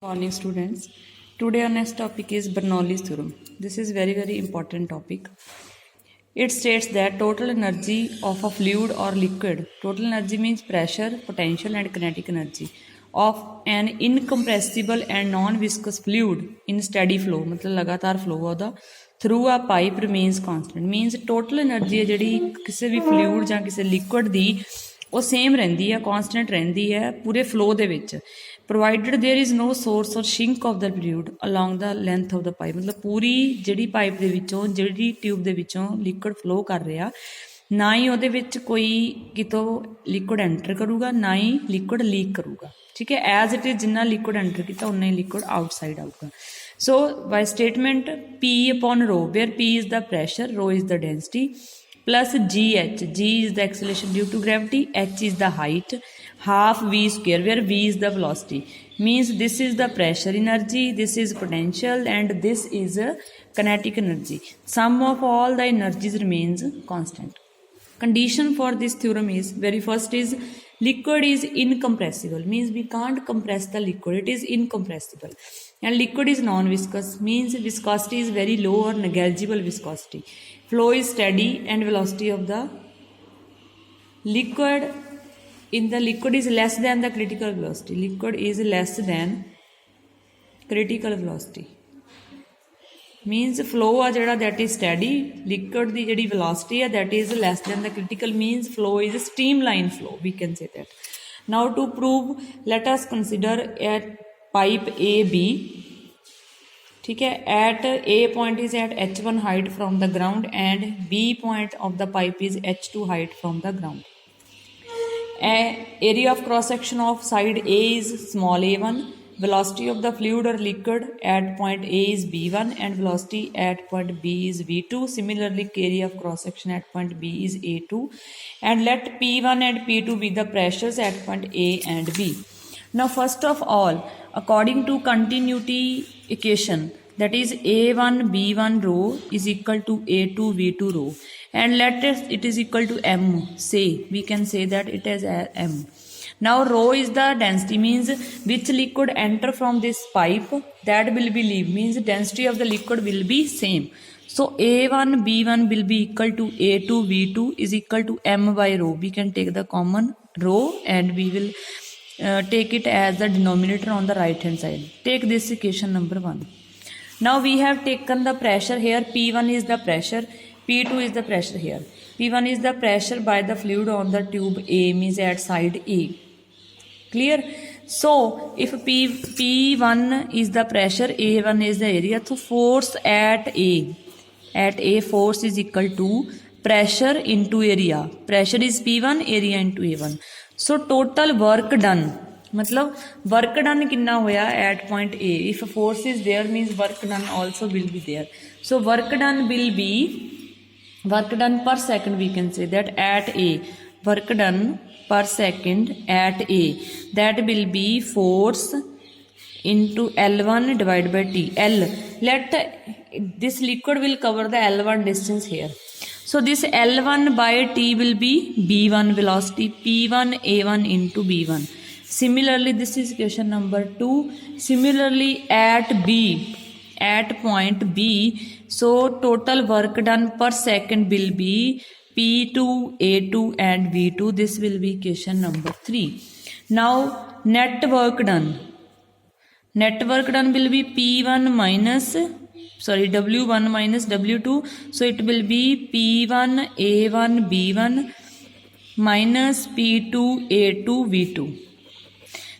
Morning students. Today our next topic is Bernoulli's theorem. This is very important topic. It states that total energy of a fluid or liquid, total energy means pressure, potential and kinetic energy of an incompressible and non-viscous fluid in steady flow, मतलब लगातार flow Hoda through a pipe remains constant, means total energy है ਜਿਹੜੀ ਕਿਸੇ ਵੀ fluid ਜਾਂ ਕਿਸੇ liquid ਦੀ ਉਹ same ਰਹਿੰਦੀ ਹੈ, ਕਨਸਟੈਂਟ ਰਹਿੰਦੀ ਹੈ ਪੂਰੇ ਫਲੋ ਦੇ ਵਿੱਚ, provided there is no source or sink of the fluid along the length of the pipe, ਮਤਲਬ ਪੂਰੀ ਜਿਹੜੀ ਪਾਈਪ ਦੇ ਵਿੱਚੋਂ ਜਿਹੜੀ ਟਿਊਬ ਦੇ ਵਿੱਚੋਂ ਲਿਕੁਇਡ ਫਲੋ ਕਰ ਰਿਹਾ, ਨਾ ਹੀ ਉਹਦੇ ਵਿੱਚ ਕੋਈ ਕਿਤੋਂ ਲਿਕੁਇਡ ਐਂਟਰ ਕਰੂਗਾ, ਨਾ ਹੀ ਲਿਕੁਇਡ ਲੀਕ ਕਰੂਗਾ। ਠੀਕ ਹੈ, ਐਜ਼ ਇਟ ਇਜ਼ ਜਿੰਨਾ ਲਿਕੁਇਡ ਐਂਟਰ ਕੀਤਾ ਉਨਾ ਹੀ ਲਿਕੁਇਡ ਆਊਟਸਾਈਡ ਆਊਗਾ। ਸੋ ਬਾਈ statement P upon rho, where P is the pressure, rho is the density, plus GH, G is the acceleration due to gravity, H is the height, half V square, where V is the velocity, means this is the pressure energy, this is potential and this is kinetic energy. Sum of all the energies remains constant. Condition for this theorem is, very first is liquid is incompressible, means we can't compress the liquid, it is incompressible. And liquid is non-viscous, means viscosity is very low or negligible viscosity. Flow is steady and velocity of the liquid in the liquid is less than the critical velocity. Liquid is less than critical velocity. Means flow a jada that is steady, liquid the jadi velocity है that is less than the critical, means flow is a streamline flow, we can say that. Now to prove, let us consider a pipe AB. ठीक है, at A point is at H1 height from the ground and B point of the pipe is H2 height from the ground. Area of cross section of side A is small a1. Velocity of the fluid or liquid at point A is b1 and velocity at point B is v2. Similarly, area of cross section at point B is a2. And let P1 and P2 be the pressures at point A and B. Now first of all, according to continuity equation, that is A1 B1 rho is equal to A2 V2 rho, and let it is equal to m, say we can say that it is m. Now rho is the density, means which liquid enter from this pipe that will be leave, means density of the liquid will be same. So A1 B1 will be equal to A2 V2 is equal to m by rho. We can take the common rho and we will take it as the denominator on the right hand side. Take this equation number 1. Now we have taken the pressure here. P1 is the pressure, P2 is the pressure here. P1 is the pressure by the fluid on the tube A, means at side A. Clear? So if P1 is the pressure, A1 is the area, so force at A force is equal to pressure into area. Pressure is P1, area into A1. So total work done, मतलब work done कितना होया at point A. If force is there, means work done also will be there. So work done will be work done per second, we can say that at A, work done per second at A, that will be force into L1 divided by T. L, let this liquid will cover the L1 distance here. So this L1 by T will be B1 velocity, P1 A1 into B1. Similarly, this is equation number 2. Similarly at B, at point B, so total work done per second will be P2, A2 and V2. This will be equation number 3. Now net work done. Net work done will be P1 minus, W1 minus W2. So it will be P1 A1 B1 minus P2 A2 V2.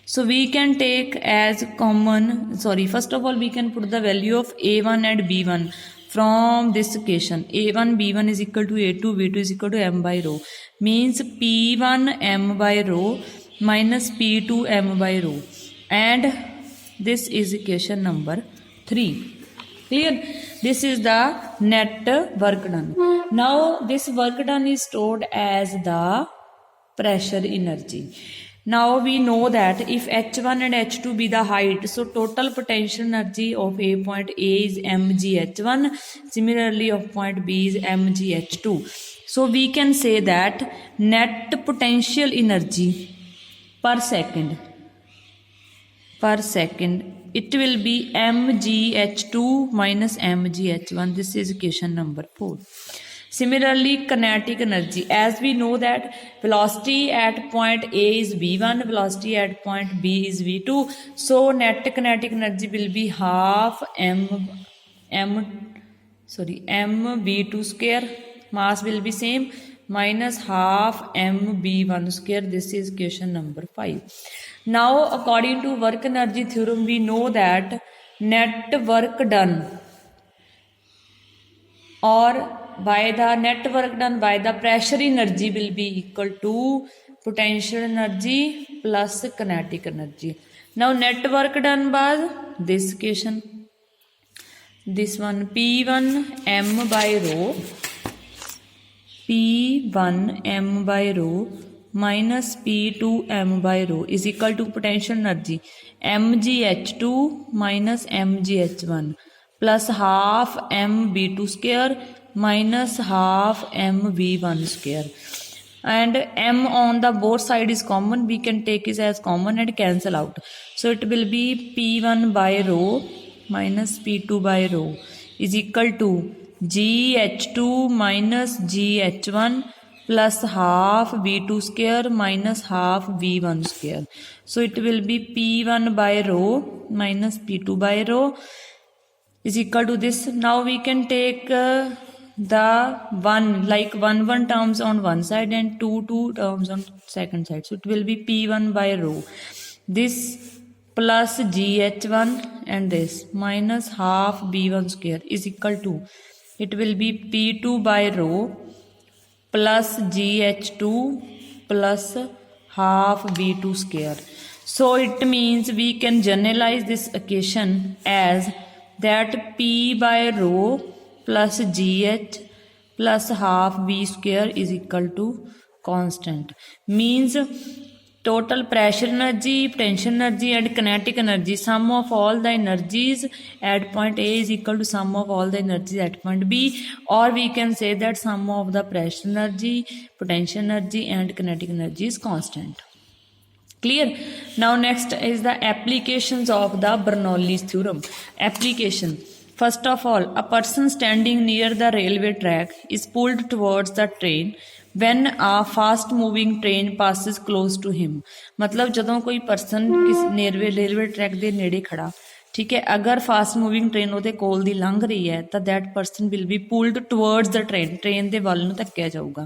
So we can take as common, first of all we can put the value of A1 and B1 from this equation. A1 B1 is equal to A2 V2 is equal to m by rho, means P1 m by rho minus P2 m by rho, and this is equation number 3. Clear? This is the net work done. Now this work done is stored as the pressure energy. Now we know that if H1 and H2 be the height, so total potential energy of A point A is mgh1. Similarly of point B is mgh2. So we can say that net potential energy per second it will be mgh2 minus mgh1. This is equation number 4. Similarly, kinetic energy, as we know that velocity at point A is v1, velocity at point B is v2, so net kinetic energy will be half mv2 square, mass will be same, minus half mv1 square. This is equation number 5. Now according to work energy theorem, we know that net work done or by the net work done by the pressure energy will be equal to potential energy plus kinetic energy. Now net work done by this equation, this one, P1 m by rho, P1 m by rho minus P2 m by rho is equal to potential energy mgh2 minus mgh1 plus half mv2 square minus half mv1 square, and m on the both side is common, we can take it as common and cancel out. So it will be P1 by rho minus P2 by rho is equal to gh2 minus gh1 plus half v2 square minus half v1 square. So it will be P1 by rho minus P2 by rho is equal to this. Now we can take the one terms on one side and two terms on second side. So it will be P1 by rho, this plus gh1 and this minus half v1 square is equal to, it will be P2 by rho plus gh2 plus half v2 square. So it means we can generalize this equation as that P by rho plus gh plus half v square is equal to constant. Means total pressure energy, potential energy and kinetic energy, sum of all the energies at point A is equal to sum of all the energies at point B, or we can say that sum of the pressure energy, potential energy and kinetic energy is constant. Clear? Now next is the applications of the Bernoulli's theorem. Application. First of all, a person standing near the railway track is pulled towards the train when a fast moving train passes close to him. मतलब ਜਦੋਂ ਕੋਈ person किस railway track ਦੇ ਨੇੜੇ ਖੜਾ, ठीक है, अगर फास्ट मूविंग ट्रेन ਉਹਦੇ ਕੋਲ ਦੀ ਲੰਘ ਰਹੀ ਹੈ ਤਾਂ that person will be pulled towards the train, train ਦੇ ਵੱਲ ਨੂੰ ਧੱਕਿਆ ਜਾਊਗਾ.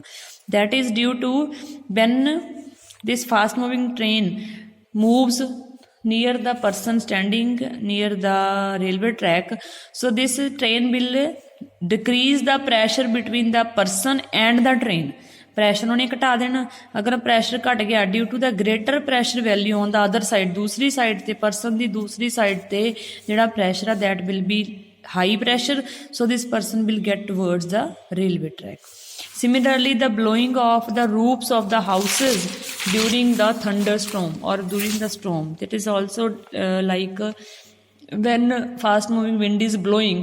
That is due to when this fast moving train moves near the person standing near the railway track, so this train will decrease the pressure between the person and the train. Pressure ਉਹਨੇ ਘਟਾ ਦੇਣਾ. ਅਗਰ pressure ਘਟ ਗਿਆ due to the greater pressure value on the other side, ਦੂਸਰੀ side ਤੇ person ਦੀ ਦੂਸਰੀ ਸਾਈਡ ਤੇ ਜਿਹੜਾ ਪ੍ਰੈਸ਼ਰ ਆ that will be high pressure, so this person will get towards the railway track. Similarly, the blowing of the roofs of the houses during the thunderstorm or during the storm, that is also like when fast moving wind is blowing,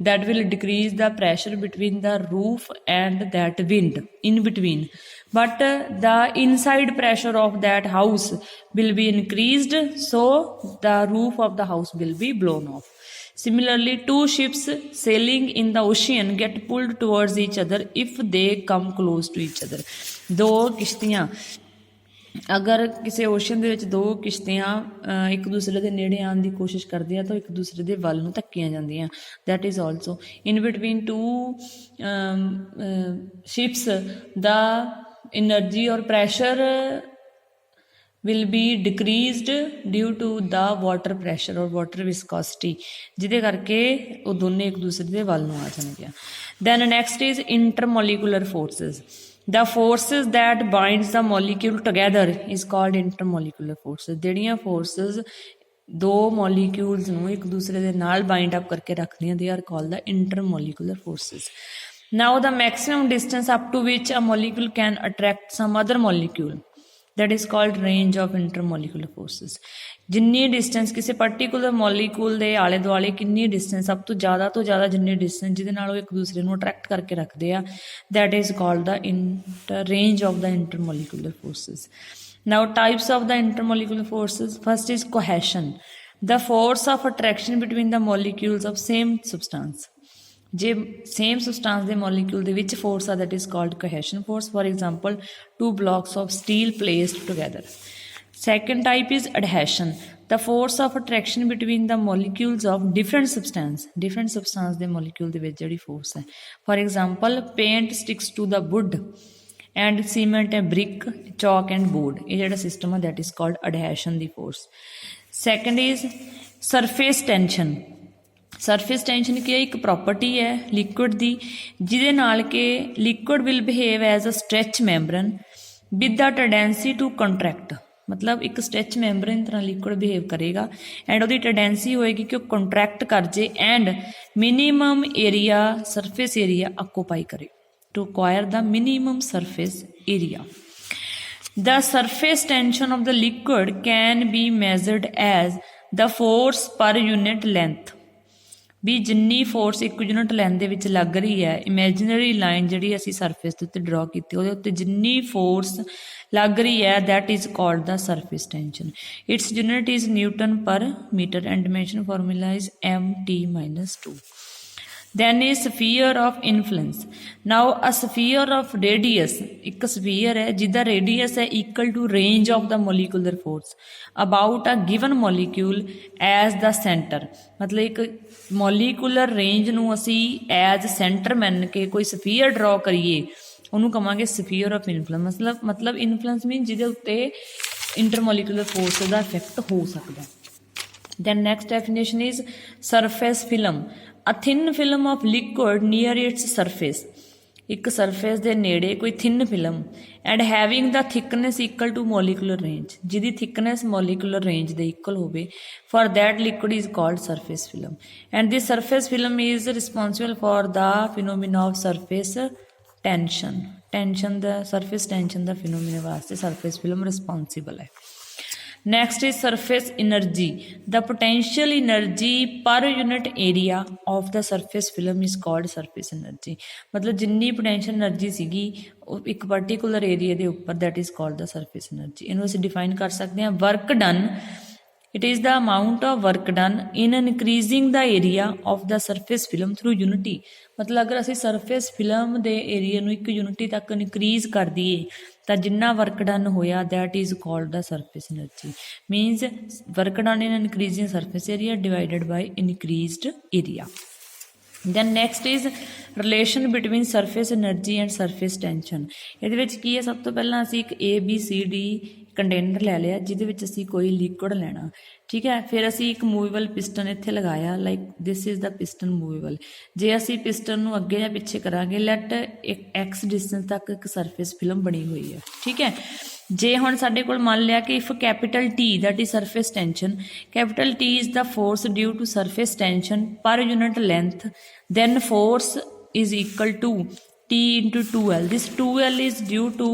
that will decrease the pressure between the roof and that wind in between, but the inside pressure of that house will be increased, so the roof of the house will be blown off. Similarly, two ships sailing in the ocean get pulled towards each other if they come close to each other. ਦੋ ਕਿਸ਼ਤੀਆਂ ਅਗਰ ਕਿਸੇ ocean ਦੇ ਵਿੱਚ ਦੋ ਕਿਸ਼ਤੀਆਂ ਇੱਕ ਦੂਸਰੇ ਦੇ ਨੇੜੇ ਆਉਣ ਦੀ ਕੋਸ਼ਿਸ਼ ਕਰਦੀਆਂ ਤਾਂ ਇੱਕ ਦੂਸਰੇ ਦੇ ਵੱਲ ਨੂੰ ਧੱਕੀਆਂ ਜਾਂਦੀਆਂ. That is also in between two ships the energy ਔਰ pressure will be decreased due to the water pressure or water viscosity, ਜਿਹਦੇ ਕਰਕੇ ਉਹ ਦੋਨੇ ਇੱਕ ਦੂਸਰੇ ਦੇ ਵੱਲ ਨੂੰ ਆ ਜਾਣਗੇ. Then next is intermolecular forces. The forces that binds the molecule together is called intermolecular forces. ਜਿਹੜੀਆਂ forces ਦੋ molecules ਨੂੰ ਇੱਕ ਦੂਸਰੇ ਦੇ ਨਾਲ bind up ਕਰਕੇ ਰੱਖਦੀਆਂ, they are called the intermolecular forces. Now the maximum distance up to which a molecule can attract some other molecule, that is called range of intermolecular forces. ਜਿੰਨੀ distance ਕਿਸੇ particular molecule ਦੇ ਆਲੇ ਦੁਆਲੇ ਕਿੰਨੀ distance ਸਭ ਤੋਂ ਜ਼ਿਆਦਾ ਜਿੰਨੀ ਡਿਸਟੈਂਸ ਜਿਹਦੇ ਨਾਲ ਉਹ ਇੱਕ ਦੂਸਰੇ ਨੂੰ ਅਟਰੈਕਟ ਕਰਕੇ ਰੱਖਦੇ ਆ, that is called the range of the intermolecular forces. Now types of the intermolecular forces. First is cohesion. The force of attraction between the molecules of same substance। J same substance ਦੇ molecule ਦੇ ਵਿੱਚ force ਆ that is called cohesion force। for example, two blocks of steel placed together। second type is adhesion। the force of attraction between the molecules of different substance ਦੇ molecule ਦੇ ਵਿੱਚ ਜਿਹੜੀ force ਹੈ। for example, paint sticks to the wood and cement and brick, chalk and board। ਇਹ ਜਿਹੜਾ system ਹੈ that is called adhesion ਦੀ force। second is surface tension। Surface tension ਕੀ ਹੈ? ਇੱਕ ਪ੍ਰੋਪਰਟੀ ਹੈ ਲਿਕੁਇਡ ਦੀ ਜਿਹਦੇ ਨਾਲ ਕਿ liquid will behave as a stretch membrane with the tendency to contract. ਮਤਲਬ ਇੱਕ ਸਟ੍ਰੈਚ ਮੈਂਬਰਨ ਤਰ੍ਹਾਂ ਲਿਕੁਇਡ ਬਿਹੇਵ ਕਰੇਗਾ ਐਂਡ ਉਹਦੀ ਟੈਂਡੈਂਸੀ ਹੋਏਗੀ ਕਿ ਉਹ ਕੰਟਰੈਕਟ ਕਰ ਜੇ and minimum area surface area occupy ਕਰੇ to acquire the minimum surface area. The surface tension of the liquid can be measured as the force per unit length। ਵੀ ਜਿੰਨੀ force ਇੱਕ unit length ਦੇ ਵਿੱਚ ਲੱਗ ਰਹੀ ਹੈ ਇਮੈਜਨਰੀ ਲਾਈਨ ਜਿਹੜੀ ਅਸੀਂ ਸਰਫੇਸ ਦੇ ਉੱਤੇ ਡਰਾ ਕੀਤੀ ਉਹਦੇ ਉੱਤੇ ਜਿੰਨੀ ਫੋਰਸ ਲੱਗ ਰਹੀ ਹੈ that is called the surface tension। its unit is Newton per meter and dimension formula is mt-2। then is sphere of influence। now a sphere of radius, ਇੱਕ sphere ਹੈ ਜਿਹਦਾ radius ਹੈ equal to range of the molecular force about a given molecule as the center। ਮਤਲਬ ਇੱਕ molecular range ਨੂੰ ਅਸੀਂ as center ਮੰਨ ਕੇ ਕੋਈ sphere draw ਕਰੀਏ ਉਹਨੂੰ ਕਵਾਂਗੇ sphere of influence। ਮਤਲਬ influence mean ਜਿਹਦੇ ਉੱਤੇ intermolecular force ਦਾ effect ਹੋ ਸਕਦਾ। then next definition is surface film। a thin film of liquid near its surface। ਇੱਕ ਸਰਫੇਸ ਦੇ ਨੇੜੇ ਕੋਈ thin film and having the thickness equal to molecular range ਜਿਹਦੀ ਥਿਕਨੈਸ ਮੋਲੀਕੂਲਰ ਰੇਂਜ ਦੇ equal ਹੋਵੇ for that liquid is called surface film and this surface film is responsible for the phenomena of surface tension the surface tension ਦਾ phenomena ਵਾਸਤੇ surface film responsible ਹੈ। next is surface energy। the potential energy per unit area of the surface film is called surface energy। ਮਤਲਬ ਜਿੰਨੀ potential energy ਸੀਗੀ ਉਹ ਇੱਕ particular area ਦੇ ਉੱਪਰ that is called the surface energy। ਇਹਨੂੰ ਅਸੀਂ define ਕਰ ਸਕਦੇ ਹਾਂ work done। it is the amount of work done in increasing the area of the surface film through unity। ਮਤਲਬ ਅਗਰ ਅਸੀਂ ਸਰਫੇਸ ਫਿਲਮ ਦੇ ਏਰੀਆ ਨੂੰ ਇੱਕ ਯੂਨਿਟੀ ਤੱਕ ਇਨਕਰੀਜ਼ ਕਰ ਦਈਏ ਤਾਂ ਜਿੰਨਾ ਵਰਕ ਡਨ ਹੋਇਆ that is called the surface energy। means work done in increasing surface area divided by increased area। then next is relation between surface energy and surface tension। ਇਹਦੇ ਵਿੱਚ ਕੀ ਹੈ? ਸਭ ਤੋਂ ਪਹਿਲਾਂ ਅਸੀਂ ਇੱਕ ABCD ਕੰਟੇਨਰ ਲੈ ਲਿਆ ਜਿਹਦੇ ਵਿੱਚ ਅਸੀਂ ਕੋਈ ਲਿਕੁਇਡ ਲੈਣਾ ਠੀਕ ਹੈ। ਫਿਰ ਅਸੀਂ ਇੱਕ ਮੂਵੇਬਲ ਪਿਸਟਨ ਇੱਥੇ ਲਗਾਇਆ like this is the piston movable. ਜੇ ਅਸੀਂ ਪਿਸਟਨ ਨੂੰ ਅੱਗੇ ਜਾਂ ਪਿੱਛੇ ਕਰਾਂਗੇ ਲੈਟ ਇੱਕ x ਡਿਸਟੈਂਸ ਤੱਕ ਇੱਕ ਸਰਫੇਸ ਫਿਲਮ ਬਣੀ ਹੋਈ ਹੈ ਠੀਕ ਹੈ। ਜੇ ਹੁਣ ਸਾਡੇ ਕੋਲ ਮੰਨ ਲਿਆ ਕਿ if capital T that is surface tension, capital T is the force due to surface tension per unit length, then force is equal to T into 2L। this 2L is due to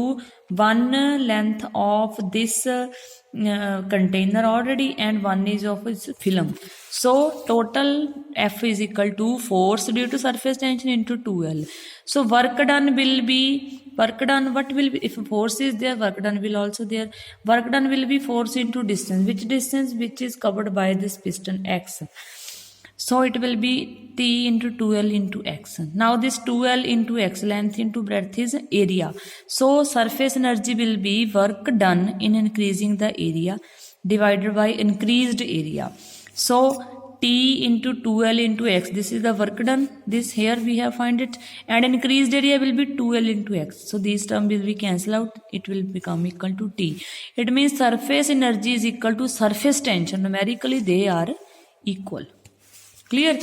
one length of this container already and one is of its film। so total F is equal to force due to surface tension into 2L। so work done will be what will be if force is there work done will also there। work done will be force into distance which is covered by this piston X। so it will be T into 2L into X। now this 2L into X length into breadth is area। so surface energy will be work done in increasing the area divided by increased area। so T into 2L into X, this is the work done, this here we have find it, and increased area will be 2L into X। so these term will be cancel out, it will become equal to T। it means surface energy is equal to surface tension, numerically they are equal। clear?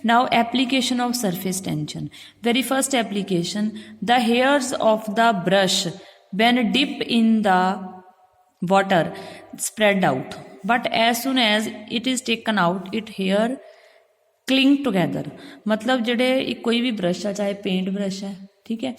now application of surface tension। very first application, the hairs of the brush when dip in the water spread out, but as soon as it is taken out it hair cling together। ਮਤਲਬ ਜਿਹੜੇ ਕੋਈ ਵੀ brush ਆ ਚਾਹੇ paint brush ਹੈ ਠੀਕ ਹੈ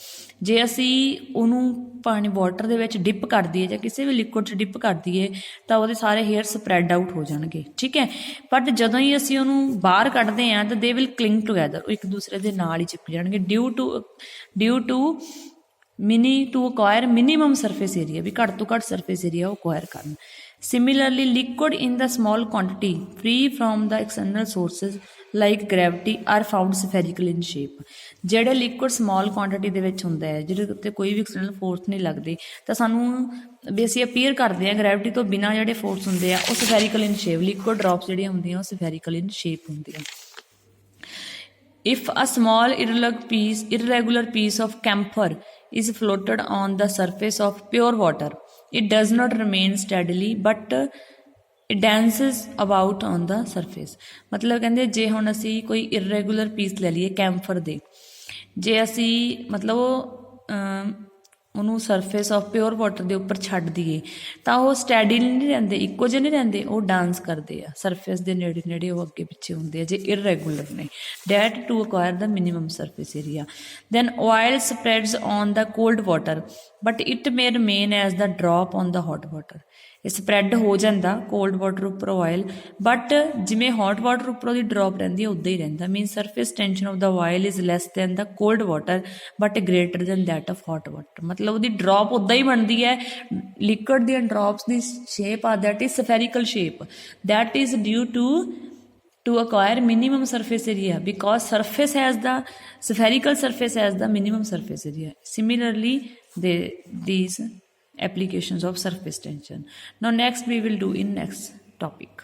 ਜੇ ਅਸੀਂ ਉਹਨੂੰ ਪਾਣੀ ਵਾਟਰ ਦੇ ਵਿੱਚ ਡਿਪ ਕਰ ਦਈਏ ਜਾਂ ਕਿਸੇ ਵੀ ਲਿਕੁਇਡ 'ਚ ਡਿਪ ਕਰ ਦਈਏ ਤਾਂ ਉਹਦੇ ਸਾਰੇ ਹੇਅਰ ਸਪਰੈਡ ਆਊਟ ਹੋ ਜਾਣਗੇ ਠੀਕ ਹੈ। ਬਟ ਜਦੋਂ ਹੀ ਅਸੀਂ ਉਹਨੂੰ ਬਾਹਰ ਕੱਢਦੇ ਹਾਂ ਤਾਂ ਦੇ ਵਿਲ ਕਲਿੰਗ ਟੂਗੈਦਰ, ਉਹ ਇੱਕ ਦੂਸਰੇ ਦੇ ਨਾਲ ਹੀ ਚਿਪਕ ਜਾਣਗੇ due to acquire minimum surface area, ਵੀ ਘੱਟ ਤੋਂ ਘੱਟ ਸਰਫੇਸ ਏਰੀਆ ਉਹ ਅਕਵਾਇਰ ਕਰਨ। Similarly, liquid in the small quantity free from the external sources like gravity are found spherical in shape. ਜਿਹੜੇ ਲਿਕੁਇਡ ਸਮਾਲ ਕੁਆਂਟੀਟੀ ਦੇ ਵਿੱਚ ਹੁੰਦਾ ਹੈ, ਜਿਹਦੇ ਉੱਤੇ ਕੋਈ ਵੀ ਐਕਸਟਰਨਲ ਫੋਰਸ ਨਹੀਂ ਲੱਗਦੇ, ਤਾਂ ਸਾਨੂੰ ਵੀ ਅਸੀਂ ਅਪੀਅਰ ਕਰਦੇ ਹਾਂ ਗ੍ਰੈਵਿਟੀ ਤੋਂ ਬਿਨਾਂ ਜਿਹੜੇ ਫੋਰਸ ਹੁੰਦੇ ਆ ਉਹ ਸਫੈਰੀਕਲ ਇਨ ਸ਼ੇਪ, ਲਿਕੁਇਡ ਡ੍ਰੌਪਸ ਜਿਹੜੀਆਂ ਹੁੰਦੀਆਂ ਉਹ ਸਫੈਰੀਕਲ ਇਨ ਸ਼ੇਪ ਹੁੰਦੀਆਂ। If a small irregular piece of camphor is floated on the surface of pure water, it does not remain steadily but it dances about on the surface। ਮਤਲਬ ਕਹਿੰਦੇ ਜੇ ਹੁਣ ਅਸੀਂ ਕੋਈ irregular piece ਲੈ ਲਈਏ ਕੈਂਫਰ ਦੇ, ਜੇ ਅਸੀਂ ਮਤਲਬ ਉਹਨੂੰ ਸਰਫੇਸ ਆਫ ਪਿਓਰ ਵਾਟਰ ਦੇ ਉੱਪਰ ਛੱਡ ਦਈਏ ਤਾਂ ਉਹ ਸਟੈਡੀ ਨਹੀਂ ਰਹਿੰਦੇ, ਇੱਕੋ ਜਿਹੇ ਨਹੀਂ ਰਹਿੰਦੇ, ਉਹ ਡਾਂਸ ਕਰਦੇ ਆ ਸਰਫੇਸ ਦੇ ਨੇੜੇ ਨੇੜੇ, ਉਹ ਅੱਗੇ ਪਿੱਛੇ ਹੁੰਦੇ ਆ ਜੇ ਇਰਰੈਗੂਲਰ ਨੇ। That to acquire the minimum surface area. Then oil spreads on the cold water but it may remain as the drop on the hot water। ਇਹ ਸਪਰੈਡ ਹੋ ਜਾਂਦਾ ਕੋਲਡ ਵਾਟਰ ਉੱਪਰ ਆਇਲ, ਬਟ ਜਿਵੇਂ hot water ਉੱਪਰ ਉਹਦੀ drop ਰਹਿੰਦੀ ਹੈ ਉੱਦਾਂ ਹੀ ਰਹਿੰਦਾ। Mean surface tension of the oil is less than the cold water but greater than that of hot water. ਮਤਲਬ ਉਹਦੀ ਡ੍ਰੌਪ ਉੱਦਾਂ ਹੀ ਬਣਦੀ ਹੈ, ਲਿਕੁਇਡ ਦੀਆਂ ਡ੍ਰੌਪਸ ਦੀ ਸ਼ੇਪ ਆ that is spherical shape, that is due to acquire minimum surface area because surface has the spherical surface has the minimum surface area. Similarly, these applications of surface tension. Now next we will do in next topic.